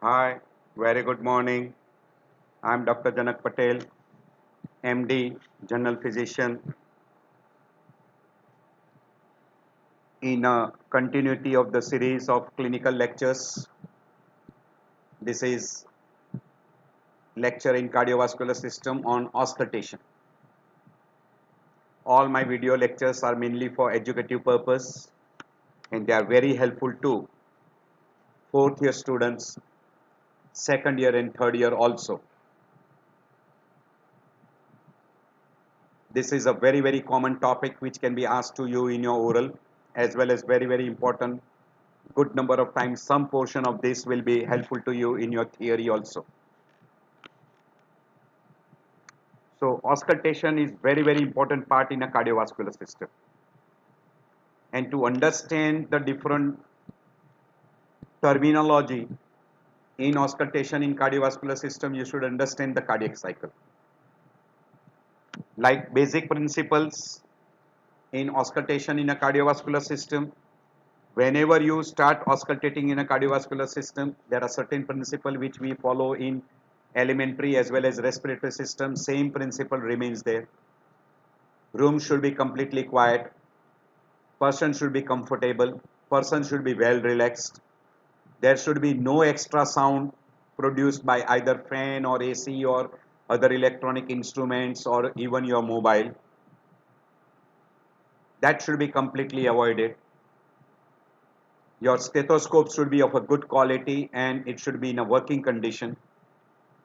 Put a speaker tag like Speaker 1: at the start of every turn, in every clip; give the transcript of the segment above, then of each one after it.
Speaker 1: Hi, very good morning. I'm Dr. Janak Patel, MD, General Physician. In a continuity of the series of clinical lectures, this is lecture in cardiovascular system on auscultation. All my video lectures are mainly for educative purpose and they are very helpful to fourth year students, second year and third year also. This is a very common topic which can be asked to you in your oral as well as very important. Good number of times some portion of this will be helpful to you in your theory also. So auscultation is very important part in a cardiovascular system, and to understand the different terminology in auscultation in cardiovascular system, you should understand the cardiac cycle. Like basic principles in auscultation in a cardiovascular system, whenever you start auscultating in a cardiovascular system, there are certain principles which we follow in elementary as well as respiratory system. Same principle remains there. Room should be completely quiet. Person should be comfortable. Person should be well relaxed. There should be no extra sound produced by either fan or AC or other electronic instruments or even your mobile. That should be completely avoided. Your stethoscope should be of a good quality and it should be in a working condition.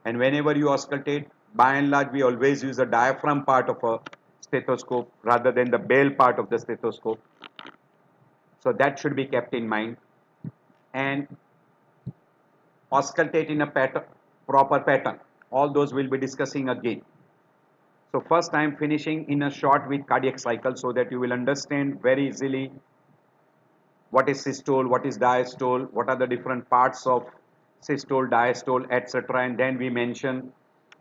Speaker 1: And whenever you auscultate, by and large, we always use the diaphragm part of a stethoscope rather than the bell part of the stethoscope. So that should be kept in mind. And auscultate in a pattern, proper pattern. All those we'll be discussing again. So first I am finishing in a short with cardiac cycle so that you will understand very easily what is systole, what is diastole, what are the different parts of systole, diastole, etc. And then we mention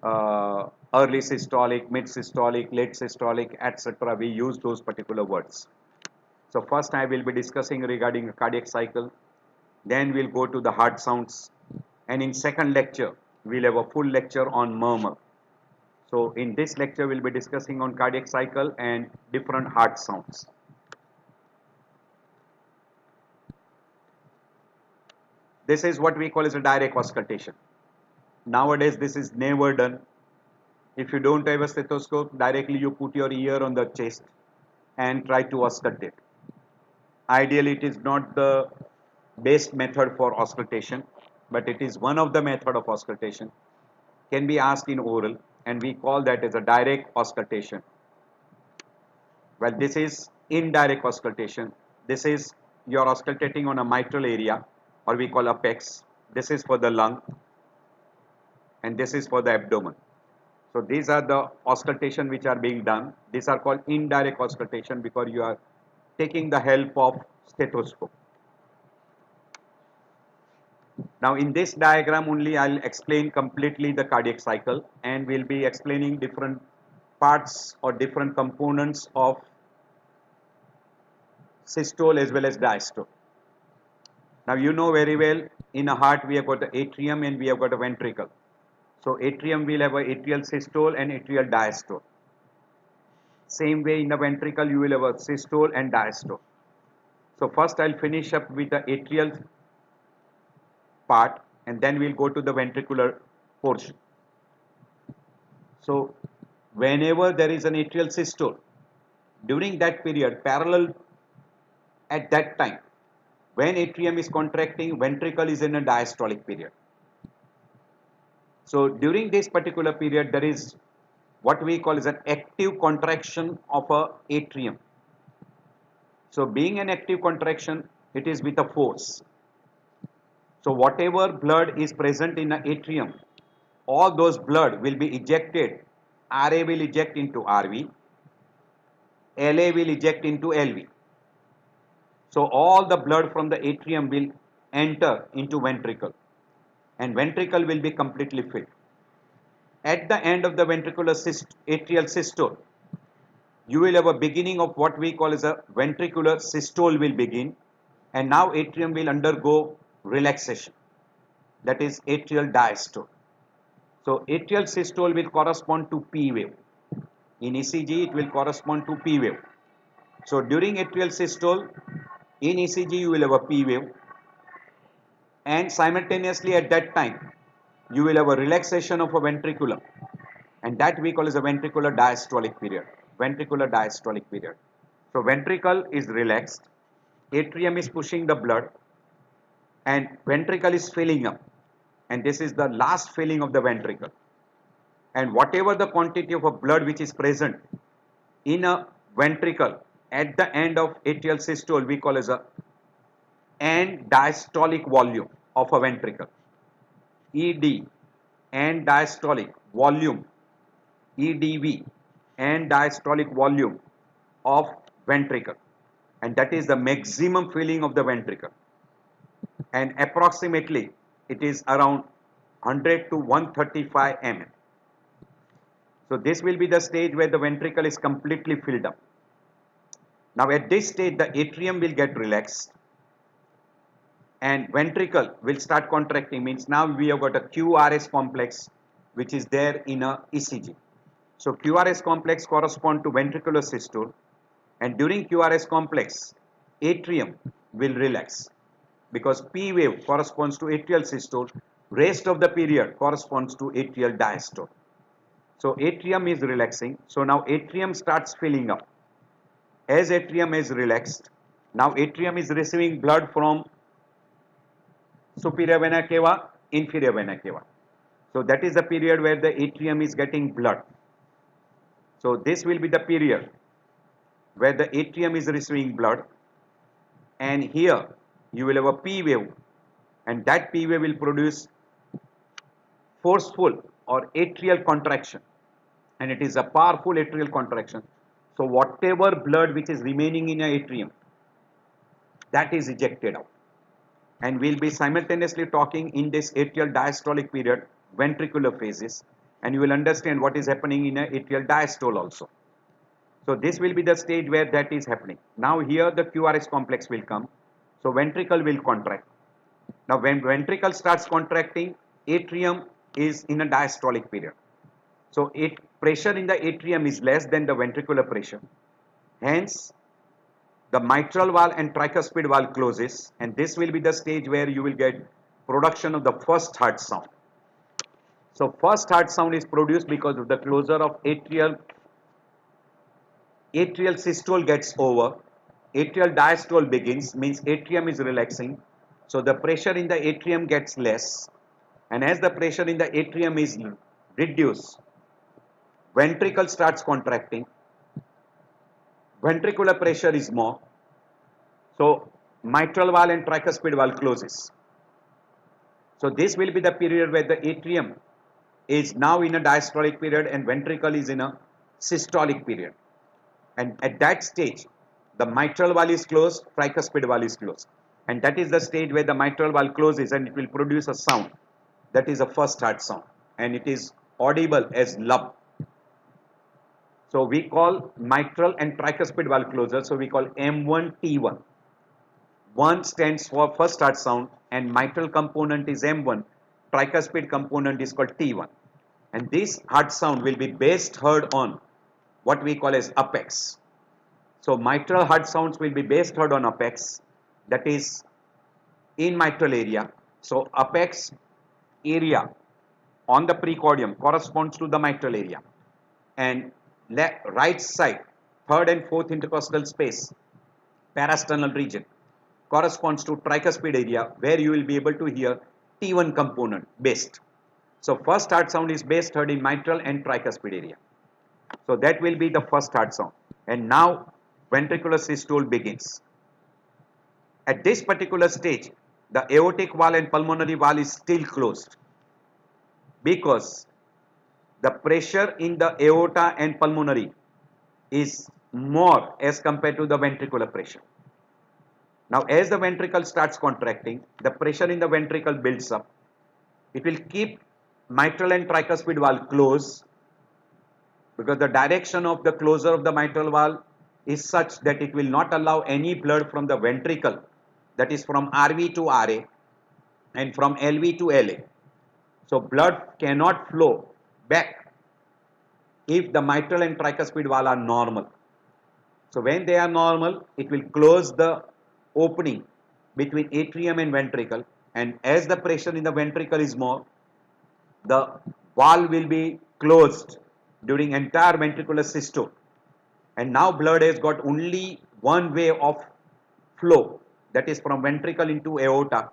Speaker 1: early systolic, mid systolic, late systolic, etc. We use those particular words. So first I will be discussing regarding cardiac cycle. Then we'll go to the heart sounds. And in second lecture, we'll have a full lecture on murmur. So in this lecture, we'll be discussing on cardiac cycle and different heart sounds. This is what we call as a direct auscultation. Nowadays, this is never done. If you don't have a stethoscope, directly you put your ear on the chest and try to auscultate. Ideally, it is not the best method for auscultation, but it is one of the method of auscultation. Can be asked in oral, and we call that as a direct auscultation. Well, this is indirect auscultation. This is you're auscultating on a mitral area, or we call apex. This is for the lung, and this is for the abdomen. So these are the auscultation which are being done. These are called indirect auscultation because you are taking the help of stethoscope. Now in this diagram only I'll explain completely the cardiac cycle, and we'll be explaining different parts or different components of systole as well as diastole. Now you know very well in a heart we have got the atrium and we have got a ventricle. So atrium will have a atrial systole and atrial diastole. Same way in the ventricle you will have a systole and diastole. So first I'll finish up with the atrial part and then we'll go to the ventricular portion. So whenever there is an atrial systole, during that period parallel at that time, when atrium is contracting, ventricle is in a diastolic period. So during this particular period, there is what we call is an active contraction of a atrium. So being an active contraction, it is with a force. So whatever blood is present in the atrium, all those blood will be ejected. RA will eject into RV, LA will eject into LV. So all the blood from the atrium will enter into ventricle and ventricle will be completely filled. At the end of the ventricular atrial systole, you will have a beginning of what we call as a ventricular systole will begin, and now atrium will undergo relaxation. that is atrial diastole. So atrial systole will correspond to P wave. In ECG, it will correspond to P wave. So during atrial systole, in ECG, you will have a P wave, and simultaneously at that time, you will have a relaxation of a ventriculum, and that we call as a ventricular diastolic period. Ventricular diastolic period. So ventricle is relaxed, atrium is pushing the blood, and ventricle is filling up, and this is the last filling of the ventricle. And whatever the quantity of a blood which is present in a ventricle at the end of atrial systole, we call as a end diastolic volume of a ventricle. ED, end diastolic volume, EDV, end diastolic volume of ventricle, and that is the maximum filling of the ventricle, and approximately it is around 100 to 135 ml. So this will be the stage where the ventricle is completely filled up. Now at this stage the atrium will get relaxed and ventricle will start contracting, means now we have got a QRS complex which is there in a ECG. So QRS complex correspond to ventricular systole, and during QRS complex atrium will relax because P wave corresponds to atrial systole, rest of the period corresponds to atrial diastole. So atrium is relaxing, so now atrium starts filling up. As atrium is relaxed, now atrium is receiving blood from superior vena cava, inferior vena cava. So that is the period where the atrium is getting blood. So this will be the period where the atrium is receiving blood, and here you will have a P wave, and that P wave will produce forceful or atrial contraction, and it is a powerful atrial contraction. So whatever blood which is remaining in your atrium, that is ejected out, and we'll be simultaneously talking in this atrial diastolic period ventricular phases, and you will understand what is happening in a atrial diastole also. So this will be the stage where that is happening. Now here the QRS complex will come, so ventricle will contract. Now when ventricle starts contracting, atrium is in a diastolic period. So pressure in the atrium is less than the ventricular pressure. Hence, the mitral valve and tricuspid valve closes, and this will be the stage where you will get production of the first heart sound. So first heart sound is produced because of the closure of atrial systole gets over, atrial diastole begins, means atrium is relaxing, so the pressure in the atrium gets less, and as the pressure in the atrium is reduced, ventricle starts contracting, ventricular pressure is more, so mitral valve and tricuspid valve closes. So this will be the period where the atrium is now in a diastolic period and ventricle is in a systolic period. And at that stage, the mitral valve is closed, tricuspid valve is closed. And that is the stage where the mitral valve closes and it will produce a sound. That is a first heart sound. And it is audible as lub. So we call mitral and tricuspid valve closure. So we call M1 T1. 1 stands for first heart sound and mitral component is M1. Tricuspid component is called T1. And this heart sound will be best heard on what we call as apex. So mitral heart sounds will be best heard on apex, that is in mitral area. So apex area on the precordium corresponds to the mitral area, and right side, third and fourth intercostal space, parasternal region, corresponds to tricuspid area, where you will be able to hear T1 component best. So first heart sound is best heard in mitral and tricuspid area. So that will be the first heart sound. And now ventricular systole begins. At this particular stage, the aortic valve and pulmonary valve is still closed because the pressure in the aorta and pulmonary is more as compared to the ventricular pressure. Now as the ventricle starts contracting, the pressure in the ventricle builds up. It will keep mitral and tricuspid valve closed because the direction of the closure of the mitral valve is such that it will not allow any blood from the ventricle, that is from RV to RA, and from LV to LA. So blood cannot flow back if the mitral and tricuspid wall are normal. So when they are normal, it will close the opening between atrium and ventricle, and as the pressure in the ventricle is more, the valve will be closed during entire ventricular systole, and now blood has got only one way of flow, that is from ventricle into aorta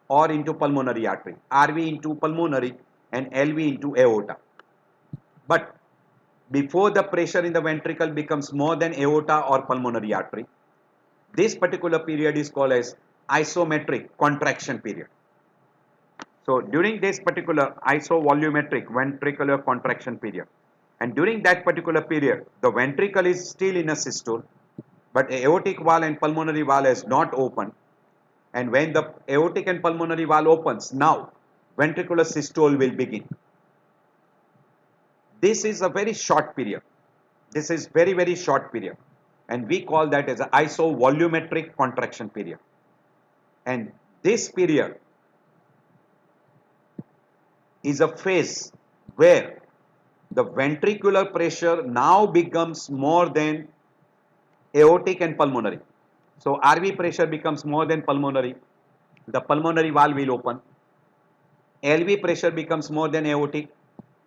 Speaker 1: or into pulmonary artery, RV into pulmonary and LV into aorta. But before the pressure in the ventricle becomes more than aorta or pulmonary artery, this particular period is called as isometric contraction period. So during this particular isovolumetric ventricular contraction period, and during that particular period, the ventricle is still in a systole, but aortic valve and pulmonary valve is not open. And when the aortic and pulmonary valve opens, now ventricular systole will begin. This is a very short period. This is very short period, and we call that as an isovolumetric contraction period. And this period is a phase where the ventricular pressure now becomes more than aortic and pulmonary. So RV pressure becomes more than pulmonary. The pulmonary valve will open. LV pressure becomes more than aortic.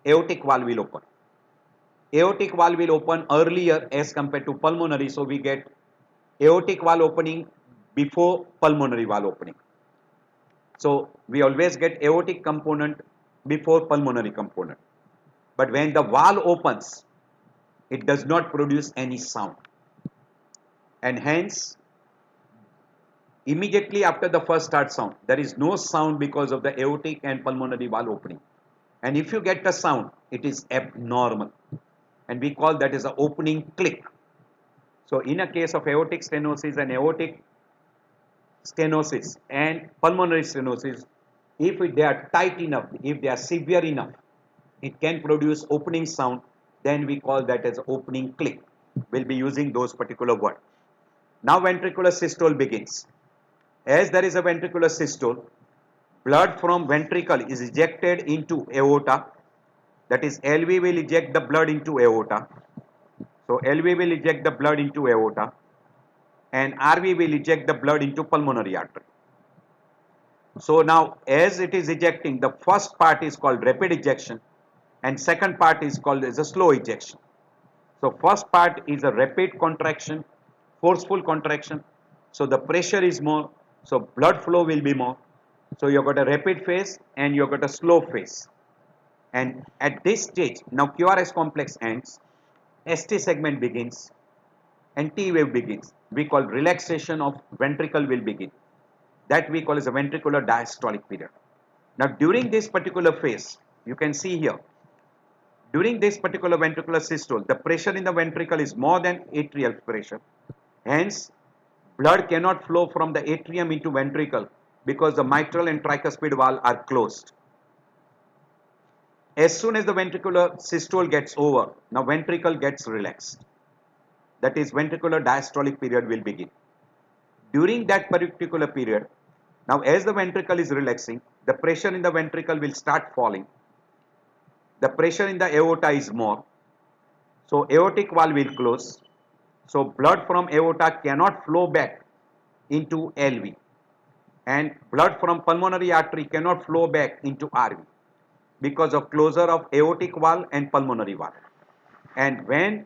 Speaker 1: Aortic valve will open. Aortic valve will open earlier as compared to pulmonary, so we get aortic valve opening before pulmonary valve opening. So we always get aortic component before pulmonary component. But when the valve opens, it does not produce any sound. And hence, immediately after the first start sound, there is no sound because of the aortic and pulmonary valve opening. And if you get a sound, it is abnormal. And we call that as an opening click. So in a case of aortic stenosis and pulmonary stenosis, if they are tight enough, if they are severe enough, it can produce opening sound, then we call that as opening click. We'll be using those particular words. Now ventricular systole begins. As there is a ventricular systole, blood from ventricle is ejected into aorta, that is LV will eject the blood into aorta. So LV will eject the blood into aorta, and RV will eject the blood into pulmonary artery. So now as it is ejecting, the first part is called rapid ejection and second part is called as a slow ejection. So first part is a rapid contraction, forceful contraction. So the pressure is more, so blood flow will be more. So you've got a rapid phase and you've got a slow phase. And at this stage, now QRS complex ends, ST segment begins and T wave begins. We call relaxation of ventricle will begin. That we call as a ventricular diastolic period. Now during this particular phase, you can see here, during this particular ventricular systole, the pressure in the ventricle is more than atrial pressure. Hence, blood cannot flow from the atrium into ventricle because the mitral and tricuspid valve are closed. As soon as the ventricular systole gets over, now ventricle gets relaxed. That is ventricular diastolic period will begin. During that particular period, now as the ventricle is relaxing, the pressure in the ventricle will start falling. The pressure in the aorta is more. So aortic valve will close. So blood from aorta cannot flow back into LV. And blood from pulmonary artery cannot flow back into RV because of closure of aortic valve and pulmonary valve. And when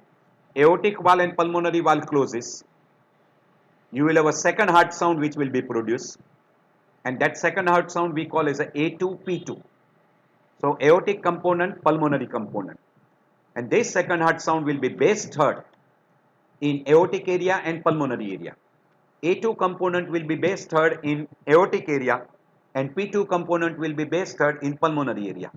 Speaker 1: aortic valve and pulmonary valve closes, you will have a second heart sound which will be produced, and that second heart sound we call as a A2P2. So aortic component, pulmonary component, and this second heart sound will be best heard in aortic area and pulmonary area. A2 component will be best heard in aortic area and P2 component will be best heard in pulmonary area.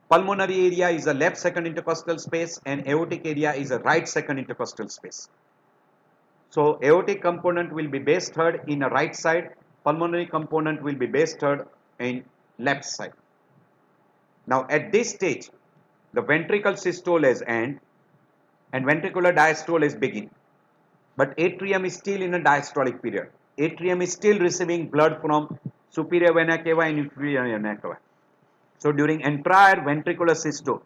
Speaker 1: Pulmonary area is a left second intercostal space and aortic area is a right second intercostal space. So aortic component will be best heard in a right side, pulmonary component will be best heard in left side. Now at this stage, the ventricle systole has end and ventricular diastole is begin. But atrium is still in a diastolic period. Atrium is still receiving blood from superior vena cava and inferior vena cava. So during entire ventricular systole,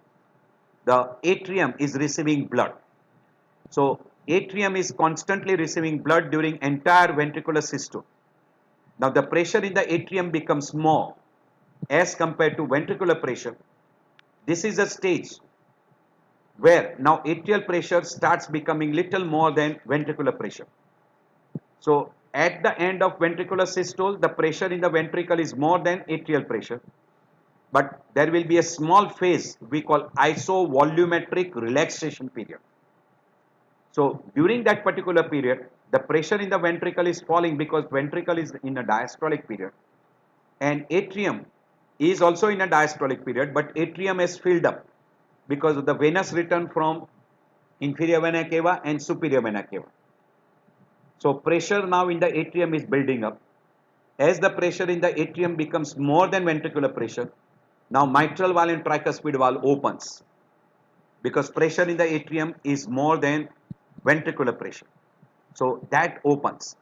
Speaker 1: the atrium is receiving blood. So atrium is constantly receiving blood during entire ventricular systole. Now the pressure in the atrium becomes more as compared to ventricular pressure. This is a stage where now atrial pressure starts becoming little more than ventricular pressure. So at the end of ventricular systole, the pressure in the ventricle is more than atrial pressure. But there will be a small phase we call isovolumetric relaxation period. So during that particular period, the pressure in the ventricle is falling because ventricle is in a diastolic period, and atrium is also in a diastolic period, but atrium is filled up because of the venous return from inferior vena cava and superior vena cava. So pressure now in the atrium is building up. As the pressure in the atrium becomes more than ventricular pressure, now mitral valve and tricuspid valve opens because pressure in the atrium is more than ventricular pressure. So that opens.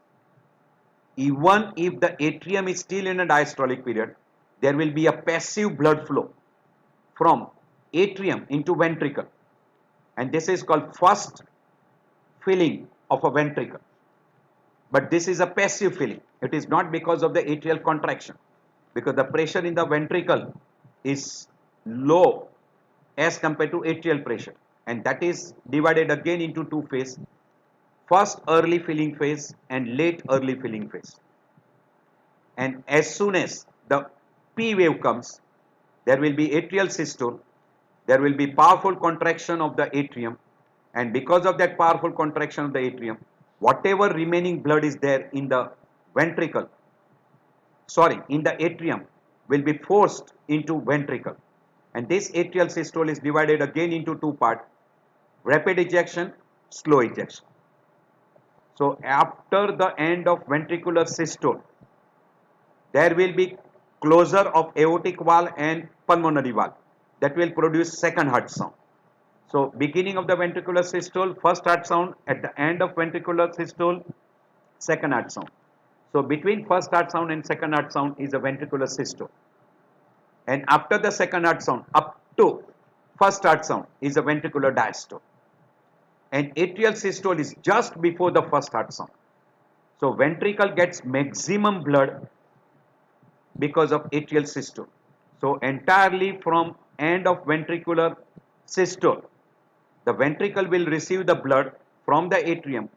Speaker 1: Even if the atrium is still in a diastolic period, there will be a passive blood flow from atrium into ventricle, and this is called first filling of a ventricle. But this is a passive filling. It is not because of the atrial contraction, because the pressure in the ventricle is low as compared to atrial pressure, and that is divided again into two phases: first early filling phase and late early filling phase. And as soon as the P wave comes, there will be atrial systole, there will be powerful contraction of the atrium, and because of that powerful contraction of the atrium, whatever remaining blood is there in the ventricle, in the atrium, will be forced into ventricle. And this atrial systole is divided again into two parts: rapid ejection, slow ejection. So after the end of ventricular systole, there will be closure of aortic valve and pulmonary valve that will produce second heart sound. So beginning of the ventricular systole, first heart sound; at the end of ventricular systole, second heart sound. So between first heart sound and second heart sound is a ventricular systole. And after the second heart sound up to first heart sound is a ventricular diastole. And atrial systole is just before the first heart sound. So ventricle gets maximum blood because of atrial systole. So entirely from end of ventricular systole, the ventricle will receive the blood from the atrium,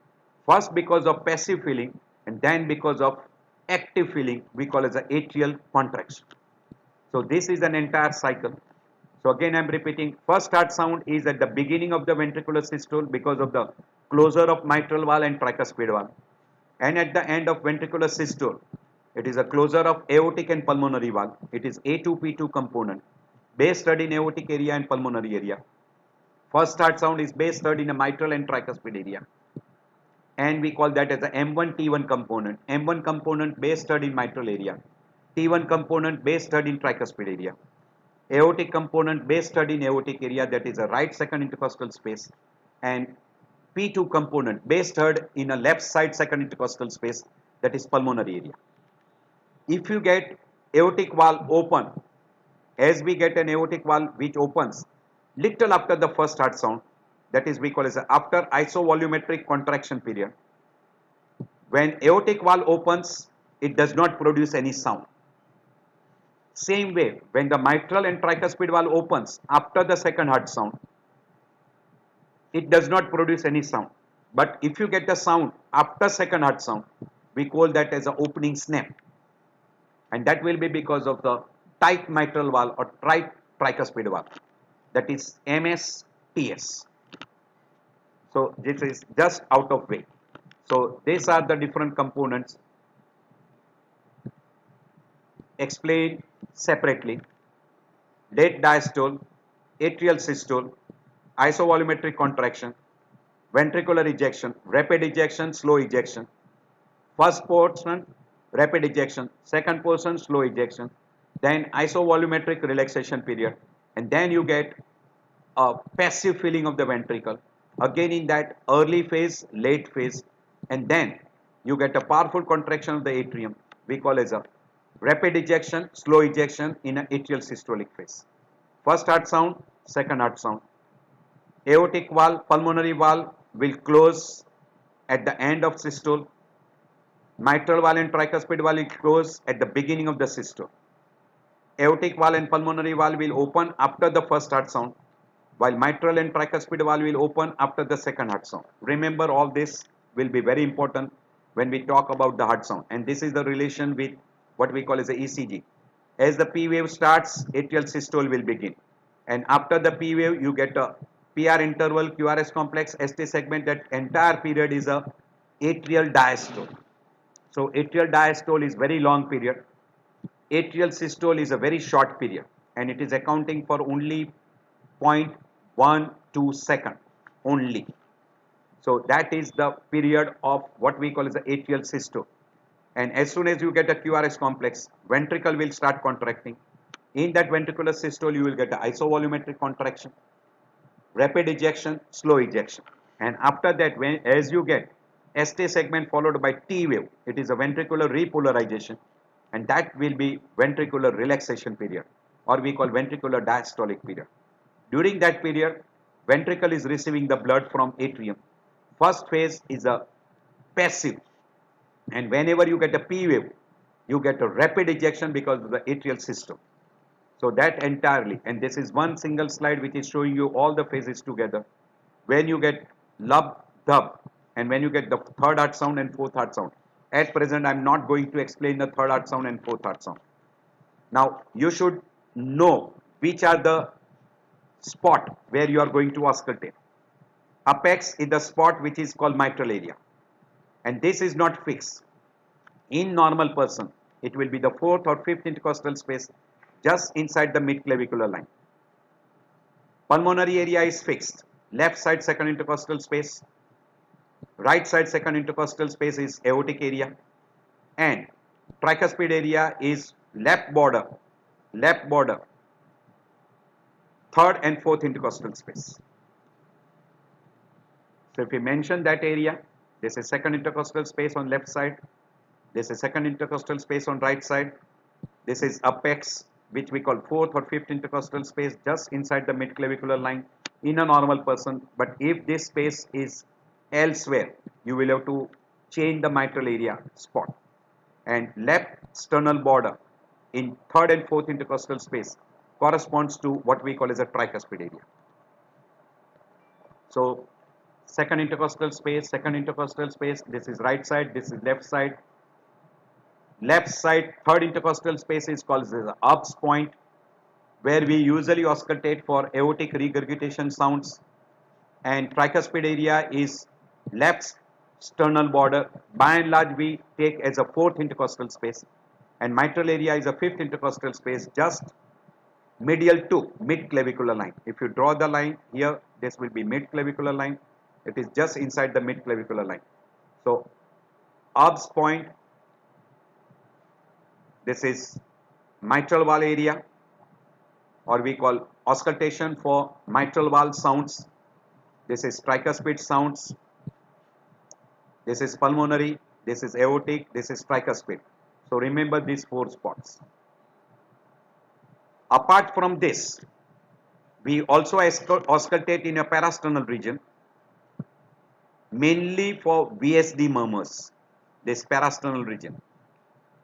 Speaker 1: first because of passive filling and then because of active filling we call as the atrial contraction. So this is an entire cycle. So again I am repeating, first heart sound is at the beginning of the ventricular systole because of the closure of mitral valve and tricuspid valve, and at the end of ventricular systole it is a closure of aortic and pulmonary valve. It is A2P2 component base stud in aortic area and pulmonary area. First heart sound is base stud in a mitral and tricuspid area, and we call that as the M1 T1 component. M1 component base stud in mitral area, T1 component base stud in tricuspid area, aortic component base stud in aortic area, that is a right second intercostal space, and P2 component base stud in a left side second intercostal space, that is pulmonary area. If you get aortic valve open, as we get an aortic valve which opens little after the first heart sound, that is we call as after isovolumetric contraction period. When aortic valve opens, it does not produce any sound. Same way, when the mitral and tricuspid valve opens after the second heart sound, it does not produce any sound. But if you get the sound after second heart sound, we call that as an opening snap, and that will be because of the tight mitral valve or tight tricuspid valve, that is MSTS. So this is just out of way. So these are the different components explained separately: late diastole, atrial systole, isovolumetric contraction, ventricular ejection, rapid ejection, slow ejection. First portion rapid ejection, second portion slow ejection, then isovolumetric relaxation period, and then you get a passive filling of the ventricle, again in that early phase, late phase, and then you get a powerful contraction of the atrium we call as a rapid ejection, slow ejection in an atrial systolic phase. First heart sound, second heart sound. Aortic valve, pulmonary valve will close at the end of systole. Mitral valve and tricuspid valve will close at the beginning of the systole. Aortic valve and pulmonary valve will open after the first heart sound, while mitral and tricuspid valve will open after the second heart sound. Remember, all this will be very important when we talk about the heart sound. And this is the relation with what we call as the ECG. As the P wave starts, atrial systole will begin. And after the P wave, you get a PR interval, QRS complex, ST segment. That entire period is a atrial diastole. So atrial diastole is very long period. Atrial systole is a very short period, and it is accounting for only 0.12 second only. So that is the period of what we call as the atrial systole. And as soon as you get a QRS complex, ventricle will start contracting. In that ventricular systole, you will get an isovolumetric contraction, rapid ejection, slow ejection. And after that, as you get ST segment followed by T wave, it is a ventricular repolarization, and that will be ventricular relaxation period, or we call ventricular diastolic period. During that period, ventricle is receiving the blood from atrium. First phase is a passive, and whenever you get a P wave, you get a rapid ejection because of the atrial systole. So that entirely, and this is one single slide which is showing you all the phases together. When you get lub, dub, and when you get the third heart sound and fourth heart sound. At present, I am not going to explain the third heart sound and fourth heart sound. Now, you should know which are the spot where you are going to auscultate. Apex is the spot which is called mitral area, and this is not fixed. In normal person, it will be the fourth or fifth intercostal space just inside the mid-clavicular line. Pulmonary area is fixed. Left side second intercostal space, right side second intercostal space is aortic area, and tricuspid area is left border, third and fourth intercostal space. So if we mention that area, this is second intercostal space on left side, this is second intercostal space on right side, this is apex, which we call fourth or fifth intercostal space just inside the mid-clavicular line in a normal person. But if this space is elsewhere, you will have to change the mitral area spot. And left sternal border in third and fourth intercostal space corresponds to what we call as a tricuspid area. So second intercostal space, this is right side, this is left side. Left side third intercostal space is called the Ubbs point, where we usually auscultate for aortic regurgitation sounds, and tricuspid area is left sternal border. By and large, we take as a fourth intercostal space, and mitral area is a fifth intercostal space just medial to mid-clavicular line. If you draw the line here, this will be mid-clavicular line. It is just inside the mid-clavicular line. So Ubbs point, this is mitral valve area, or we call auscultation for mitral valve sounds. This is tricuspid sounds. This is pulmonary, this is aortic, this is tricuspid. So remember these four spots. Apart from this, we also auscultate in a parasternal region, mainly for VSD murmurs, this parasternal region.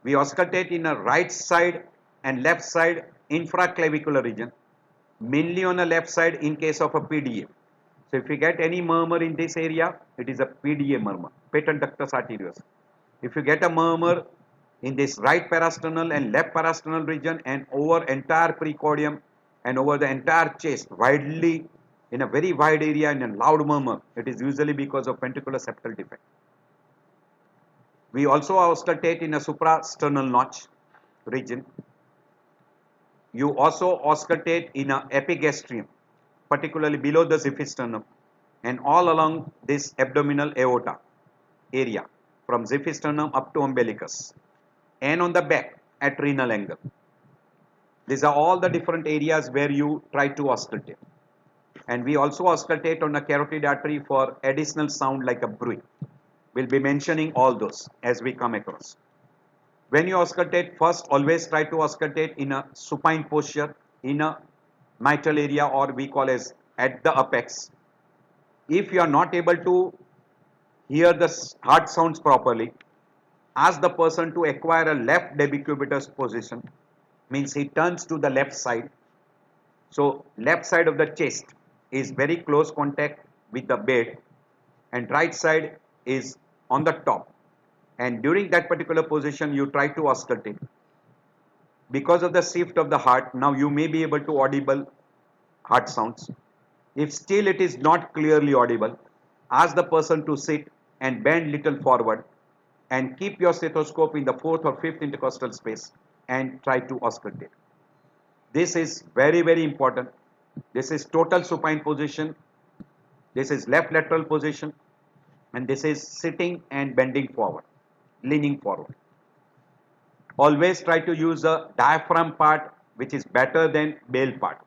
Speaker 1: We auscultate in a right side and left side infraclavicular region, mainly on the left side in case of a PDA. So if you get any murmur in this area, it is a PDA murmur, patent ductus arteriosus. If you get a murmur in this right parasternal and left parasternal region and over entire precordium and over the entire chest, widely in a very wide area in a loud murmur, it is usually because of ventricular septal defect. We also auscultate in a suprasternal notch region. You also auscultate in a epigastrium, particularly below the xiphisternum and all along this abdominal aorta area from xiphisternum up to umbilicus, and on the back at renal angle. These are all the different areas where you try to auscultate. And we also auscultate on a carotid artery for additional sound like a bruit. We'll be mentioning all those as we come across. When you auscultate, first always try to auscultate in a supine posture, in a mitral area, or we call as at the apex. If you are not able to hear the heart sounds properly, ask the person to acquire a left decubitus position, means he turns to the left side. So left side of the chest is very close contact with the bed, and right side is on the top, and during that particular position you try to auscultate. Because of the shift of the heart, now you may be able to audible heart sounds. If still it is not clearly audible, ask the person to sit and bend little forward and keep your stethoscope in the fourth or fifth intercostal space and try to auscultate. This is very important. This is total supine position, this is left lateral position, and this is sitting and bending forward, leaning forward. Always try to use the diaphragm part, which is better than bale part.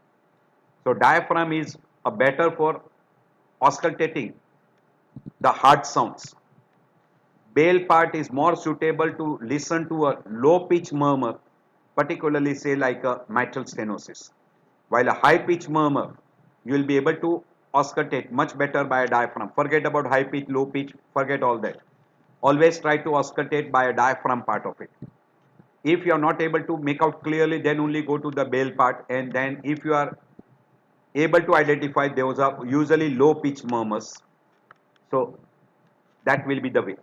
Speaker 1: So diaphragm is a better for auscultating the heart sounds. Bale part is more suitable to listen to a low pitch murmur, particularly say like a mitral stenosis. While a high pitch murmur, you will be able to auscultate much better by a diaphragm. Forget about high pitch, low pitch, forget all that. Always try to auscultate by a diaphragm part of it. If you are not able to make out clearly, then only go to the bale part, and then if you are able to identify, those are usually low pitch murmurs. So that will be the way.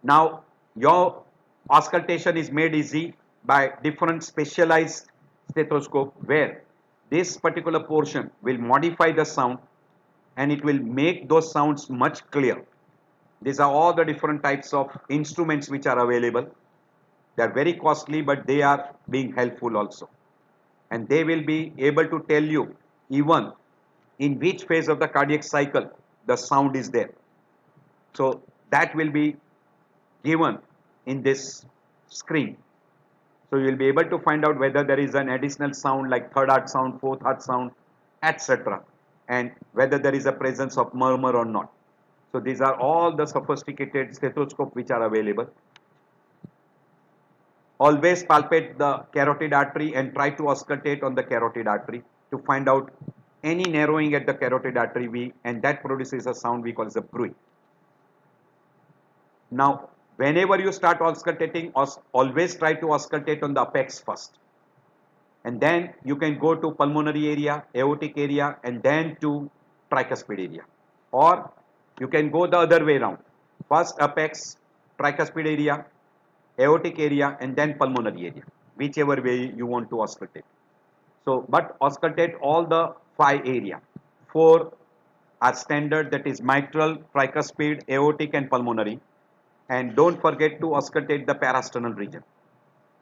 Speaker 1: Now your auscultation is made easy by different specialized stethoscope, where this particular portion will modify the sound and it will make those sounds much clear. These are all the different types of instruments which are available. They are very costly, but they are being helpful also, and they will be able to tell you even in which phase of the cardiac cycle the sound is there. So that will be given in this screen. So you will be able to find out whether there is an additional sound like third heart sound, fourth heart sound, etc., and whether there is a presence of murmur or not. So these are all the sophisticated stethoscope which are available. Always palpate the carotid artery and try to auscultate on the carotid artery to find out any narrowing at the carotid artery, and that produces a sound we call as a bruit. Now whenever you start auscultating, always try to auscultate on the apex first, and then you can go to pulmonary area, aortic area, and then to tricuspid area, or you can go the other way around, first apex, tricuspid area, aortic area, and then pulmonary area, whichever way you want to auscultate. So but auscultate all the 5 area. 4 are standard, that is mitral, tricuspid, aortic, and pulmonary. And don't forget to auscultate the parasternal region.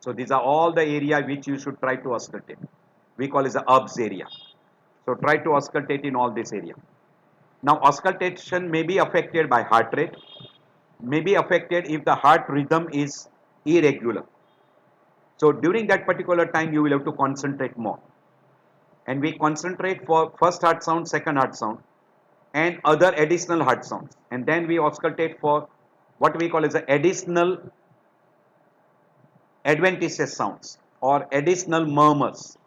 Speaker 1: So these are all the area which you should try to auscultate. We call it the UBS area. So try to auscultate in all this area. Now auscultation may be affected by heart rate, may be affected if the heart rhythm is irregular. So during that particular time you will have to concentrate more. And we concentrate for first heart sound, second heart sound, and other additional heart sounds. And then we auscultate for what we call as the additional adventitious sounds or additional murmurs.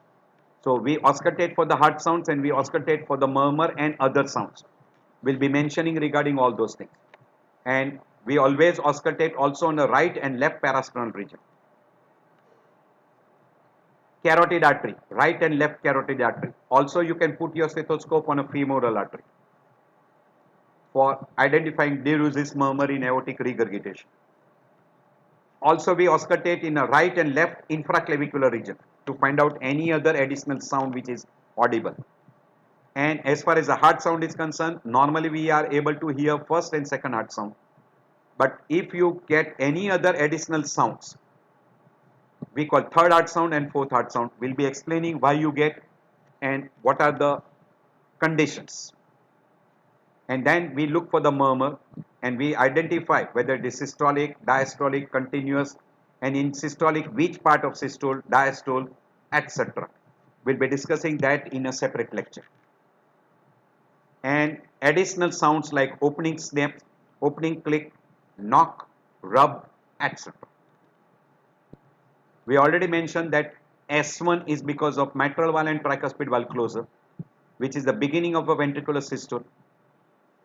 Speaker 1: So we auscultate for the heart sounds and we auscultate for the murmur and other sounds. We'll be mentioning regarding all those things. And we always auscultate also on the right and left parasternal region. Carotid artery, right and left carotid artery. Also you can put your stethoscope on a femoral artery for identifying derusis murmur in aortic regurgitation. Also we auscultate in a right and left infraclavicular region to find out any other additional sound which is audible. And as far as the heart sound is concerned, normally we are able to hear first and second heart sound. But if you get any other additional sounds, we call third heart sound and fourth heart sound. We'll be explaining why you get and what are the conditions. And then we look for the murmur and we identify whether it is systolic, diastolic, continuous, and in systolic which part of systole, diastole, etc. We'll be discussing that in a separate lecture. And additional sounds like opening snap, opening click, knock, rub, etc. We already mentioned that S1 is because of mitral valve and tricuspid valve closure, which is the beginning of a ventricular systole.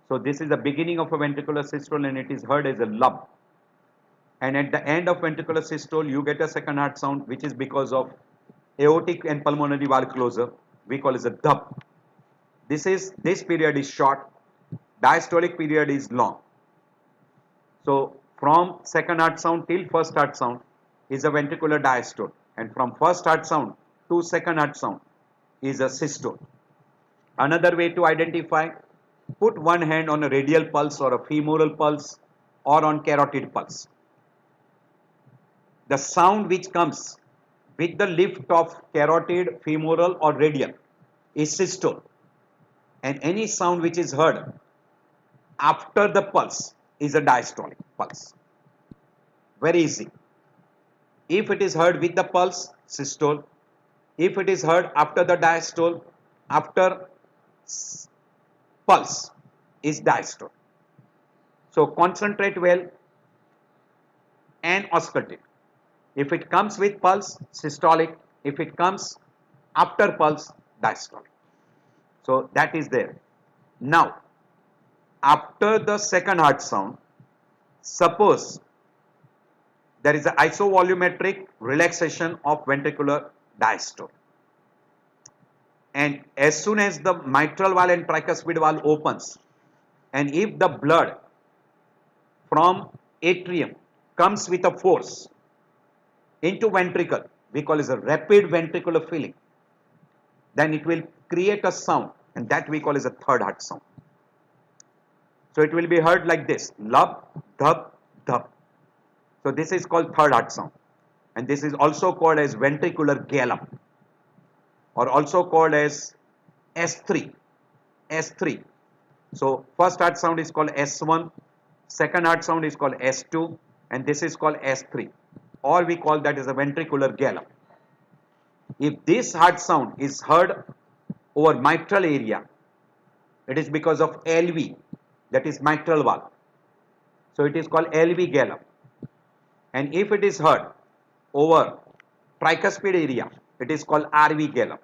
Speaker 1: So this is the beginning of a ventricular systole and it is heard as a lub. And at the end of ventricular systole, you get a second heart sound, which is because of aortic and pulmonary valve closure. We call it a dhub. This period is short. Diastolic period is long. So from second heart sound till first heart sound is a ventricular diastole, and from first heart sound to second heart sound is a systole. Another way to identify: put one hand on a radial pulse or a femoral pulse or on carotid pulse. The sound which comes with the lift of carotid, femoral or radial is systole, and any sound which is heard after the pulse is a diastolic pulse. Very easy. If it is heard with the pulse, systole. If it is heard after the diastole, after pulse is diastole. So concentrate well and auscultate. If it comes with pulse, systolic. If it comes after pulse, diastolic. So that is there. Now, after the second heart sound, suppose there is an isovolumetric relaxation of ventricular diastole. And as soon as the mitral valve and tricuspid valve opens, and if the blood from atrium comes with a force into ventricle, we call it a rapid ventricular filling, then it will create a sound, and that we call as a third heart sound. So it will be heard like this: lub, dhub, dhub. So this is called third heart sound, and this is also called as ventricular gallop, or also called as S3. S3. So first heart sound is called S1, second heart sound is called S2, and this is called S3, or we call that as a ventricular gallop. If this heart sound is heard over mitral area, it is because of LV, that is mitral valve. So it is called LV gallop. And if it is heard over tricuspid area, it is called RV gallop.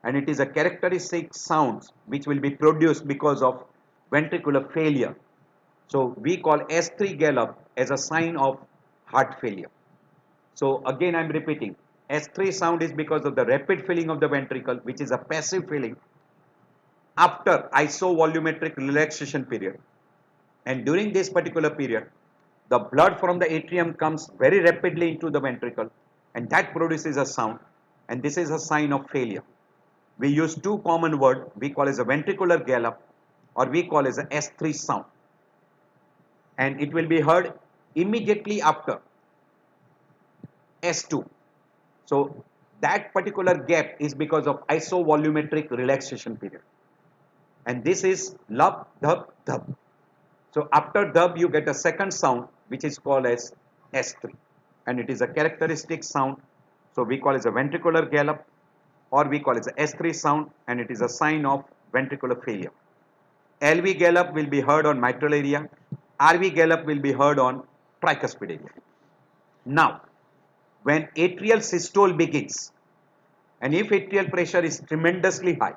Speaker 1: And it is a characteristic sound which will be produced because of ventricular failure. So we call S3 gallop as a sign of heart failure. So again I am repeating, S3 sound is because of the rapid filling of the ventricle, which is a passive filling after isovolumetric relaxation period. And during this particular period, the blood from the atrium comes very rapidly into the ventricle, and that produces a sound, and this is a sign of failure. We use two common words, we call as a ventricular gallop, or we call as a S3 sound. And it will be heard immediately after S2. So that particular gap is because of isovolumetric relaxation period. And this is lub, dhub, dhub. So after dhub you get a second sound which is called as S3, and it is a characteristic sound. So we call it a ventricular gallop, or we call it a S3 sound, and it is a sign of ventricular failure. LV gallop will be heard on mitral area. RV gallop will be heard on tricuspid area. Now, when atrial systole begins, and if atrial pressure is tremendously high,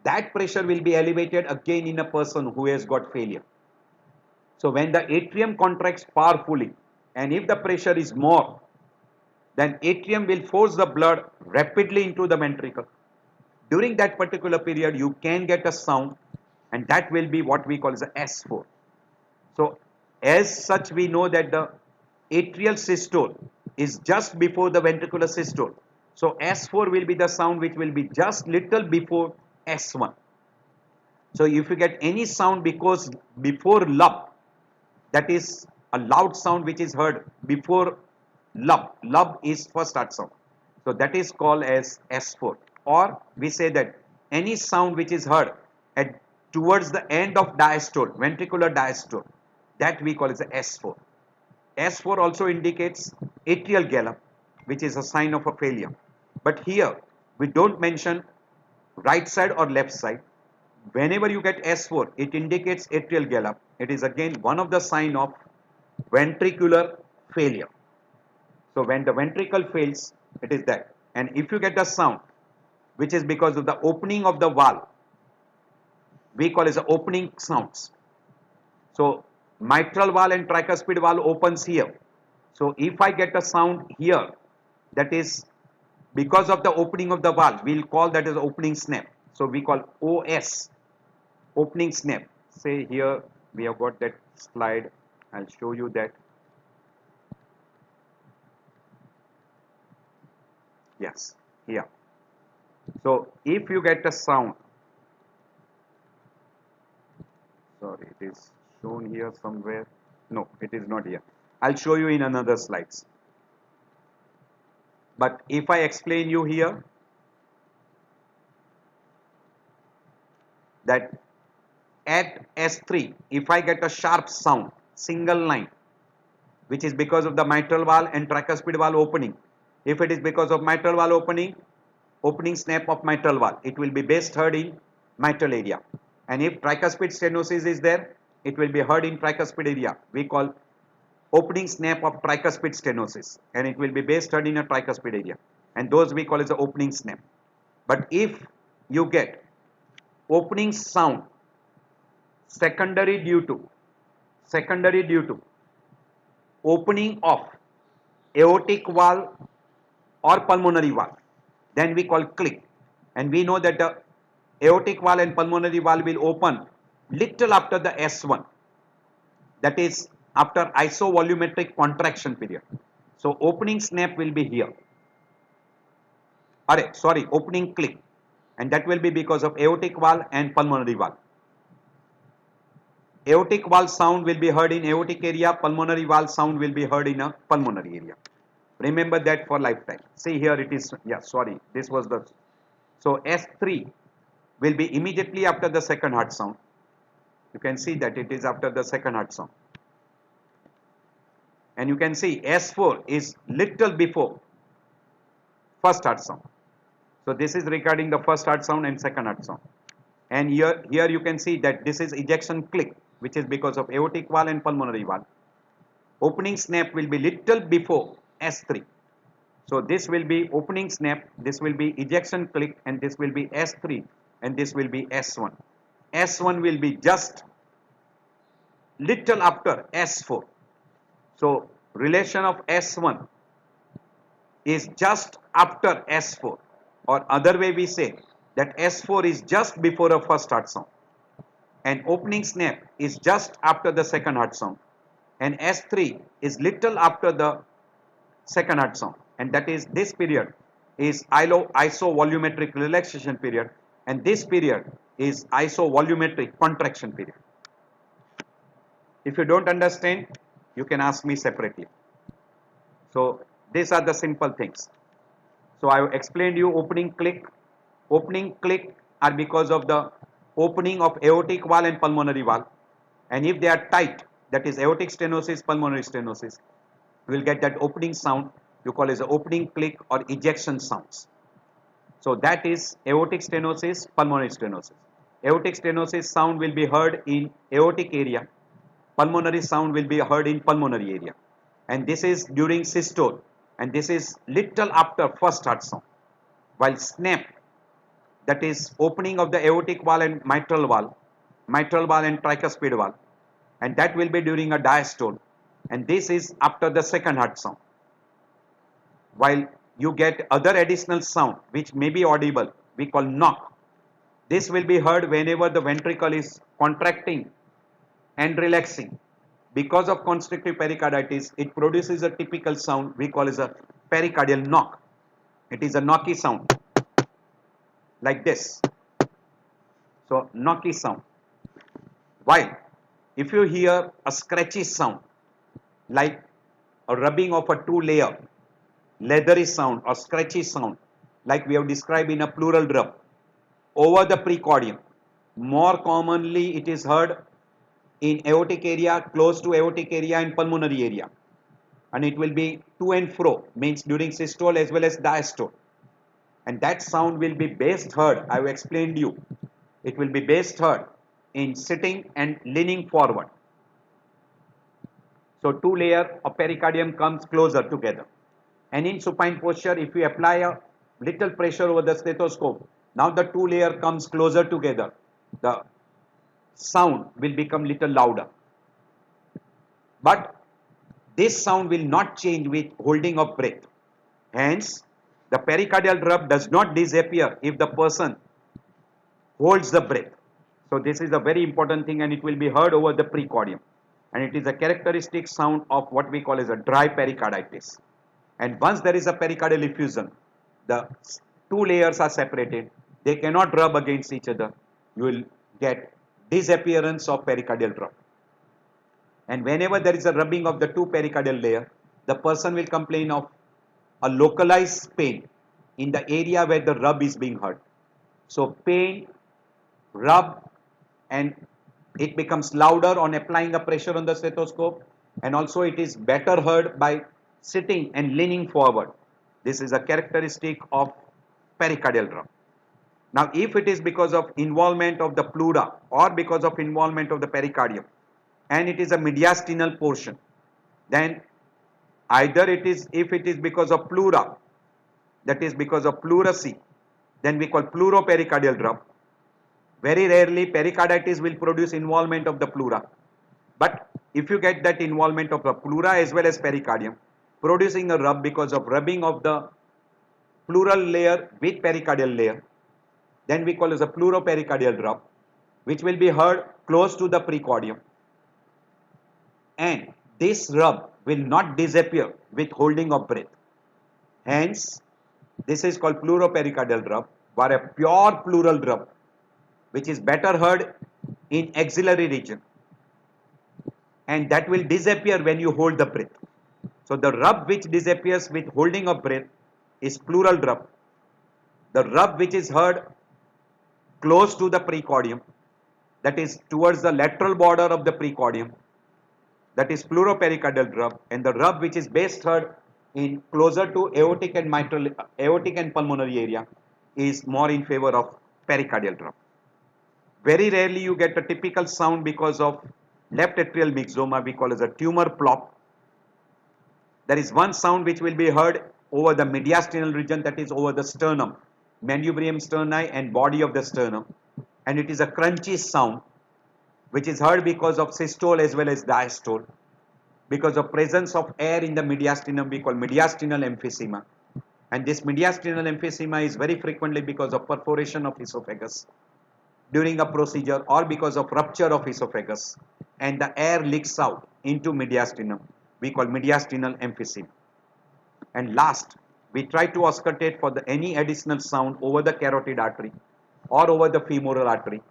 Speaker 1: that pressure will be elevated again in a person who has got failure. So when the atrium contracts powerfully, and if the pressure is more, then atrium will force the blood rapidly into the ventricle. During that particular period, you can get a sound, and that will be what we call as a S4. So as such, we know that the atrial systole is just before the ventricular systole. So S4 will be the sound which will be just little before S1. So if you get any sound because before lub, that is a loud sound which is heard before lub. Lub is first heart sound. So that is called as S4. Or we say that any sound which is heard at towards the end of diastole, ventricular diastole, that we call as a S4. S4 also indicates atrial gallop, which is a sign of a failure. But here we don't mention right side or left side. Whenever you get S4, it indicates atrial gallop. It is again one of the sign of ventricular failure. So when the ventricle fills, it is that. And if you get the sound, which is because of the opening of the valve, we call as the opening sounds. So mitral valve and tricuspid valve opens here. So if I get a sound here, that is because of the opening of the valve, we'll call that as opening snap. So we call OS, opening snap. Say here we have got that slide. I'll show you that. Yes, here. So if you get a sound, sorry, it is shown here somewhere. No, it is not here. I'll show you in another slides. But if I explain you here that at S3, if I get a sharp sound, single line, which is because of the mitral valve and tricuspid valve opening. If it is because of mitral valve opening snap of mitral valve, it will be best heard in mitral area. And if tricuspid stenosis is there, it will be heard in tricuspid area. We call opening snap of tricuspid stenosis, and it will be best heard in a tricuspid area. And those we call as the opening snap. But if you get opening sound secondary due to opening of aortic valve or pulmonary valve, then we call click. And we know that the aortic valve and pulmonary valve will open little after the S1, that is after isovolumetric contraction period. So opening snap will be here. Opening click, and that will be because of aortic valve and pulmonary valve. Aortic valve sound will be heard in aortic area, pulmonary valve sound will be heard in a pulmonary area. Remember that for lifetime. See here it is, this was the, so S3 will be immediately after the second heart sound. You can see that it is after the second heart sound. And you can see S4 is little before first heart sound. So this is regarding the first heart sound and second heart sound. And here you can see that this is ejection click, which is because of aortic valve and pulmonary valve. Opening snap will be little before S3. So this will be opening snap, this will be ejection click, and this will be S3, and this will be S1. S1 will be just little after S4. So relation of S1 is just after S4, or other way we say that S4 is just before a first heart sound, and opening snap is just after the second heart sound, and S3 is little after the second heart sound, and that is this period is isovolumetric relaxation period, and this period is isovolumetric contraction period. If you don't understand, you can ask me separately. So these are the simple things. So I have explained you opening click. Opening click are because of the opening of aortic valve and pulmonary valve, and if they are tight, that is aortic stenosis, pulmonary stenosis, you will get that opening sound. You call it as opening click or ejection sounds. So that is aortic stenosis, pulmonary stenosis. Aortic stenosis sound will be heard in aortic area. Pulmonary sound will be heard in pulmonary area. And this is during systole, and this is little after first heart sound. While snap, that is opening of the aortic valve and mitral valve and tricuspid valve, and that will be during a diastole, and this is after the second heart sound. While you get other additional sound which may be audible, we call knock. This will be heard whenever the ventricle is contracting and relaxing. Because of constrictive pericarditis, it produces a typical sound we call as a pericardial knock. It is a knocky sound like this. So knocky sound. While if you hear a scratchy sound like a rubbing of a two-layer leathery sound or scratchy sound, like we have described in a pleural rub over the precordium, more commonly it is heard in aortic area, close to aortic area, and pulmonary area, and it will be to and fro, means during systole as well as diastole, and that sound will be best heard, I have explained you, it will be best heard in sitting and leaning forward. So two layer of pericardium comes closer together, And in supine posture, if you apply a little pressure over the stethoscope, now the two layer comes closer together. The sound will become little louder. But this sound will not change with holding of breath. Hence, the pericardial rub does not disappear if the person holds the breath. So this is a very important thing, and it will be heard over the precordium. And it is a characteristic sound of what we call as a dry pericarditis. And once there is a pericardial effusion, the two layers are separated. They cannot rub against each other. You will get disappearance of pericardial rub. And whenever there is a rubbing of the two pericardial layer, the person will complain of a localized pain in the area where the rub is being heard. So pain, rub, and it becomes louder on applying a pressure on the stethoscope, and also it is better heard by sitting and leaning forward. This is a characteristic of pericardial rub. Now, if it is because of involvement of the pleura or because of involvement of the pericardium, and it is a mediastinal portion, then either it is, if it is because of pleura, that is because of pleurisy, then we call pleuropericardial rub. Very rarely pericarditis will produce involvement of the pleura, but if you get that involvement of the pleura as well as pericardium producing a rub because of rubbing of the pleural layer with pericardial layer, then we call as a pleuropericardial rub, which will be heard close to the precordium. And this rub will not disappear with holding of breath. Hence, this is called pleuropericardial rub, or a pure pleural rub, which is better heard in axillary region, and that will disappear when you hold the breath. So the rub which disappears with holding of breath is pleural rub. The rub which is heard close to the precordium, that is towards the lateral border of the precordium, that is pleuropericardial rub, and the rub which is best heard in closer to aortic and mitral, aortic and pulmonary area is more in favor of pericardial rub. Very rarely you get a typical sound because of left atrial myxoma, we call as a tumor plop. There is one sound which will be heard over the mediastinal region, that is over the sternum, manubrium sterni and body of the sternum, and it is a crunchy sound which is heard because of systole as well as diastole. Because of presence of air in the mediastinum, we call mediastinal emphysema, and this mediastinal emphysema is very frequently because of perforation of esophagus during a procedure or because of rupture of esophagus, and the air leaks out into mediastinum. We call mediastinal emphysema. And last, we try to auscultate for any additional sound over the carotid artery or over the femoral artery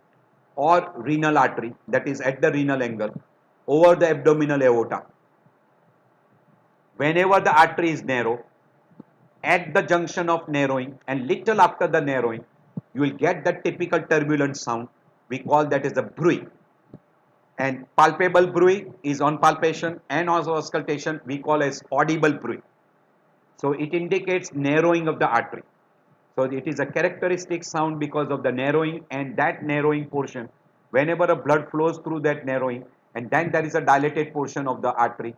Speaker 1: or renal artery, that is at the renal angle, over the abdominal aorta. Whenever the artery is narrow, at the junction of narrowing and little after the narrowing, you will get that typical turbulent sound. We call that as a bruit. And palpable bruit is on palpation, and also auscultation we call as audible bruit. So it indicates narrowing of the artery. So it is a characteristic sound because of the narrowing, and that narrowing portion, whenever a blood flows through that narrowing and then there is a dilated portion of the artery,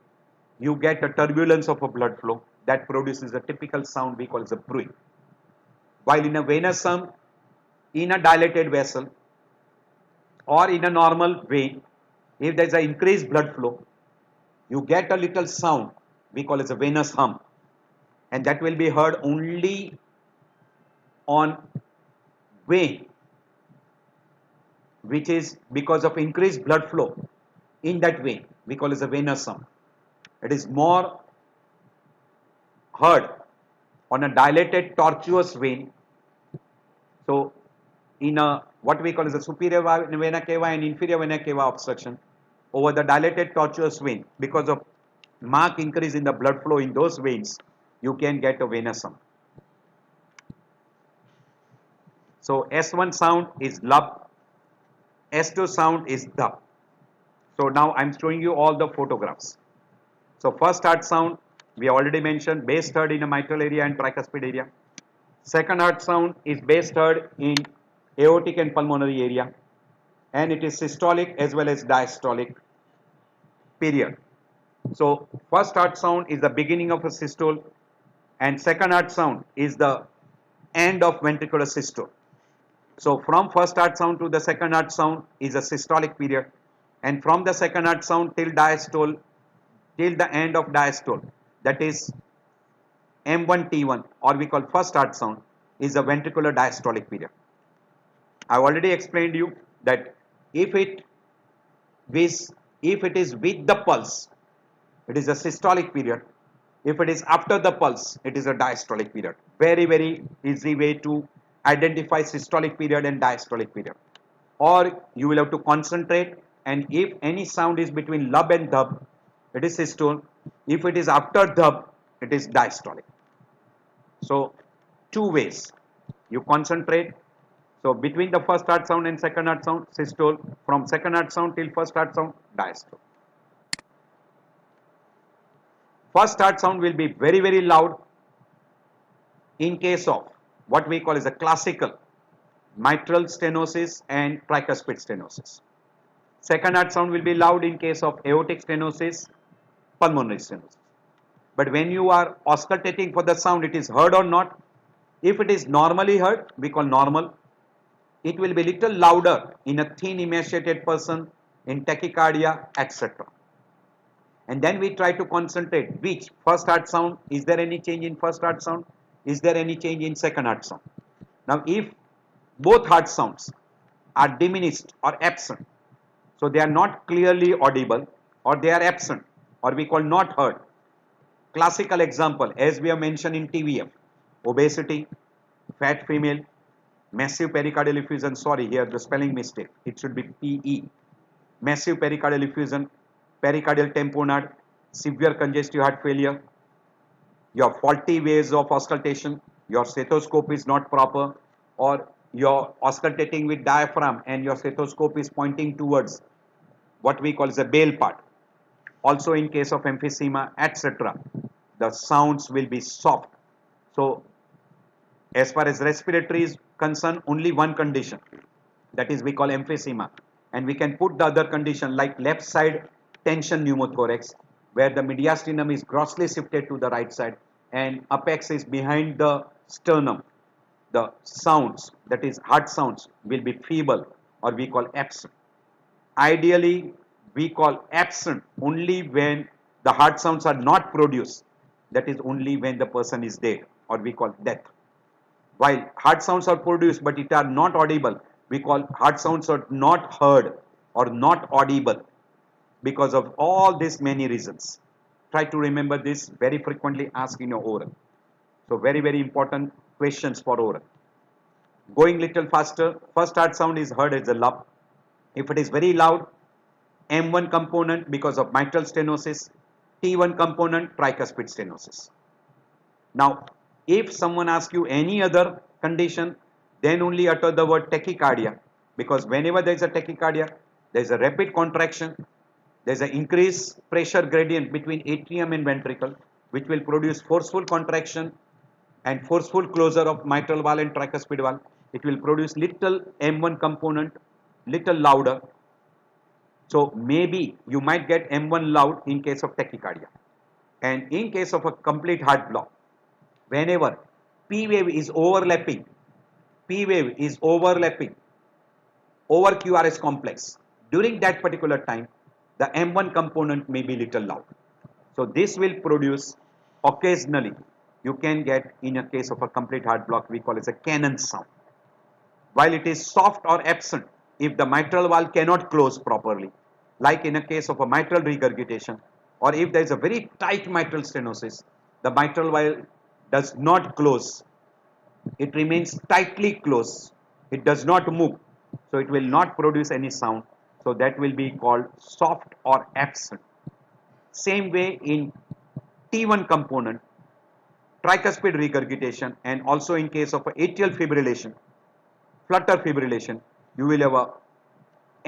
Speaker 1: you get a turbulence of a blood flow that produces a typical sound we call as a bruit. While in a venous sum, in a dilated vessel or in a normal vein, if there is an increased blood flow, you get a little sound we call as a venous hum, and that will be heard only on vein which is because of increased blood flow in that vein, we call as a venous hum. It is more heard on a dilated tortuous vein. So in a what we call as a superior vena cava and inferior vena cava obstruction over the dilated tortuous vein, because of marked increase in the blood flow in those veins, you can get a venous hum. So S1 sound is lub, S2 sound is dub. So now I am showing you all the photographs. So first heart sound we already mentioned, best heard in the mitral area and tricuspid area. Second heart sound is best heard in aortic and pulmonary area, and it is systolic as well as diastolic period. So first heart sound is the beginning of a systole, and second heart sound is the end of ventricular systole. So from first heart sound to the second heart sound is a systolic period, and from the second heart sound till diastole, till the end of diastole, that is M1 T1, or we call first heart sound, is a ventricular diastolic period. I have already explained you that if it is with the pulse, it is a systolic period. If it is after the pulse, it is a diastolic period. Very easy way to identify systolic period and diastolic period. Or you will have to concentrate, and if any sound is between lub and dub, it is systole. If it is after dub, it is diastolic. So two ways you concentrate. So between the first heart sound and second heart sound, systole. From second heart sound till first heart sound, diastole. First heart sound will be very loud in case of what we call as a classical mitral stenosis and tricuspid stenosis. Second heart sound will be loud in case of aortic stenosis, pulmonary stenosis. But when you are auscultating for the sound, it is heard or not. If it is normally heard, we call normal. It will be little louder in a thin emaciated person, in tachycardia, etc. And then we try to concentrate which first heart sound, is there any change in first heart sound, is there any change in second heart sound. Now if both heart sounds are diminished or absent, so they are not clearly audible, or they are absent, or we call not heard. Classical example, as we have mentioned in TVF, obesity, fat female, massive pericardial effusion, sorry here the spelling mistake, it should be PE, massive pericardial effusion, pericardial tamponade, severe congestive heart failure, your faulty ways of auscultation, your stethoscope is not proper, or you're auscultating with diaphragm and your stethoscope is pointing towards what we call as a bail part. Also in case of emphysema, etc., the sounds will be soft. So as far as respiratory is concerned, only one condition, that is we call emphysema, and we can put the other condition like left side tension pneumothorax, where the mediastinum is grossly shifted to the right side and apex is behind the sternum. The sounds, that is heart sounds, will be feeble, or we call absent. Ideally we call absent only when the heart sounds are not produced, that is only when the person is dead, or we call death. While heart sounds are produced but it are not audible, we call heart sounds are not heard or not audible, because of all these many reasons. Try to remember this, very frequently asked in your oral. So very important questions for oral. Going little faster, first heart sound is heard as a lub. If it is very loud, M1 component because of mitral stenosis, T1 component tricuspid stenosis. Now if someone asks you any other condition, then only utter the word tachycardia, because whenever there is a tachycardia, there is a rapid contraction, there is an increased pressure gradient between atrium and ventricle, which will produce forceful contraction and forceful closure of mitral valve and tricuspid valve. It will produce little M1 component, little louder. So maybe you might get M1 loud in case of tachycardia. And in case of a complete heart block, whenever P wave is overlapping over QRS complex, during that particular time, the M1 component may be little loud. So this will produce, occasionally, you can get in a case of a complete heart block, we call it a cannon sound. While it is soft or absent, if the mitral valve cannot close properly, like in a case of a mitral regurgitation, or if there is a very tight mitral stenosis, the mitral valve does not close, it remains tightly closed, it does not move, so it will not produce any sound, so that will be called soft or absent. Same way in T1 component, tricuspid regurgitation, and also in case of atrial fibrillation, flutter fibrillation, you will have a